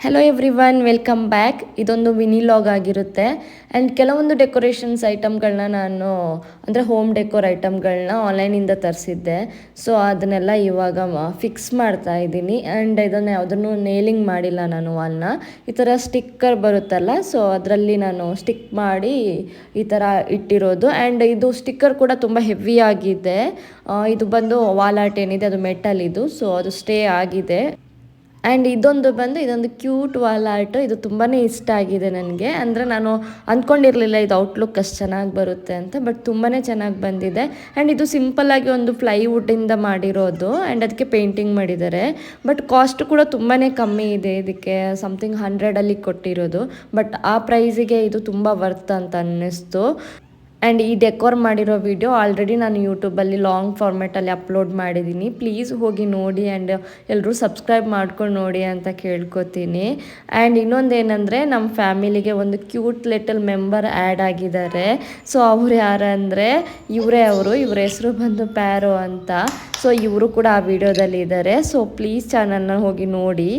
Hello everyone, welcome back. ಇದೊಂದು mini log ಆಗಿರುತ್ತೆ. And ಕೆಲವೊಂದು ಡೆಕೋರೇಷನ್ಸ್ ಐಟಮ್ಗಳನ್ನ ನಾನು ಅಂದರೆ ಹೋಮ್ ಡೆಕೋರ್ ಐಟಮ್ಗಳನ್ನ ಆನ್ಲೈನಿಂದ ತರಿಸಿದ್ದೆ. ಸೊ ಅದನ್ನೆಲ್ಲ ಇವಾಗ ಫಿಕ್ಸ್ ಮಾಡ್ತಾ ಇದ್ದೀನಿ. ಆ್ಯಂಡ್ ಇದನ್ನು ಯಾವುದನ್ನು ನೇಲಿಂಗ್ ಮಾಡಿಲ್ಲ ನಾನು ವಾಲ್ನ. ಈ ಥರ ಸ್ಟಿಕ್ಕರ್ ಬರುತ್ತಲ್ಲ, ಸೊ ಅದರಲ್ಲಿ ನಾನು ಸ್ಟಿಕ್ ಮಾಡಿ ಈ ಥರ ಇಟ್ಟಿರೋದು. ಆ್ಯಂಡ್ ಇದು ಸ್ಟಿಕ್ಕರ್ ಕೂಡ ತುಂಬ ಹೆವಿ ಆಗಿದೆ. ಇದು ಬಂದು ವಾಲ್ ಆರ್ಟ್ ಏನಿದೆ ಅದು ಮೆಟಲ್ ಇದು, ಸೊ ಅದು ಸ್ಟೇ ಆಗಿದೆ. ಆ್ಯಂಡ್ ಇದೊಂದು ಕ್ಯೂಟ್ ವಾಲ್ ಆರ್ಟ್. ಇದು ತುಂಬಾ ಇಷ್ಟ ಆಗಿದೆ ನನಗೆ. ಅಂದರೆ ನಾನು ಅಂದ್ಕೊಂಡಿರಲಿಲ್ಲ ಇದು ಔಟ್ಲುಕ್ ಅಷ್ಟು ಚೆನ್ನಾಗಿ ಬರುತ್ತೆ ಅಂತ, ಬಟ್ ತುಂಬಾ ಚೆನ್ನಾಗಿ ಬಂದಿದೆ. ಆ್ಯಂಡ್ ಇದು ಸಿಂಪಲ್ಲಾಗಿ ಒಂದು ಪ್ಲೈವುಡ್ಡಿಂದ ಮಾಡಿರೋದು. ಆ್ಯಂಡ್ ಅದಕ್ಕೆ ಪೇಂಟಿಂಗ್ ಮಾಡಿದ್ದಾರೆ. ಬಟ್ ಕಾಸ್ಟ್ ಕೂಡ ತುಂಬಾ ಕಮ್ಮಿ ಇದೆ. ಇದಕ್ಕೆ ಸಮಥಿಂಗ್ 100ಅಲ್ಲಿ ಕೊಟ್ಟಿರೋದು. ಬಟ್ ಆ ಪ್ರೈಸಿಗೆ ಇದು ತುಂಬ ವರ್ತ್ ಅಂತ ಅನ್ನಿಸ್ತು. ಆ್ಯಂಡ್ ಈ ಡೆಕೋರ್ ಮಾಡಿರೋ ವಿಡಿಯೋ ಆಲ್ರೆಡಿ ನಾನು ಯೂಟ್ಯೂಬಲ್ಲಿ ಲಾಂಗ್ ಫಾರ್ಮ್ಯಾಟಲ್ಲಿ ಅಪ್ಲೋಡ್ ಮಾಡಿದ್ದೀನಿ. ಪ್ಲೀಸ್ ಹೋಗಿ ನೋಡಿ ಆ್ಯಂಡ್ ಎಲ್ಲರೂ ಸಬ್ಸ್ಕ್ರೈಬ್ ಮಾಡ್ಕೊಂಡು ನೋಡಿ ಅಂತ ಕೇಳ್ಕೊತೀನಿ. ಆ್ಯಂಡ್ ಇನ್ನೊಂದೇನೆಂದರೆ ನಮ್ಮ ಫ್ಯಾಮಿಲಿಗೆ ಒಂದು ಕ್ಯೂಟ್ ಲಿಟಲ್ ಮೆಂಬರ್ ಆ್ಯಡ್ ಆಗಿದ್ದಾರೆ. ಸೊ ಅವ್ರು ಯಾರಂದರೆ ಇವರ ಹೆಸರು ಬಂದು ಪ್ಯಾರೋ ಅಂತ. ಸೊ ಇವರು ಕೂಡ ಆ ವಿಡಿಯೋದಲ್ಲಿ ಇದ್ದಾರೆ. ಸೊ ಪ್ಲೀಸ್ ಚಾನಲ್ನ ಹೋಗಿ ನೋಡಿ.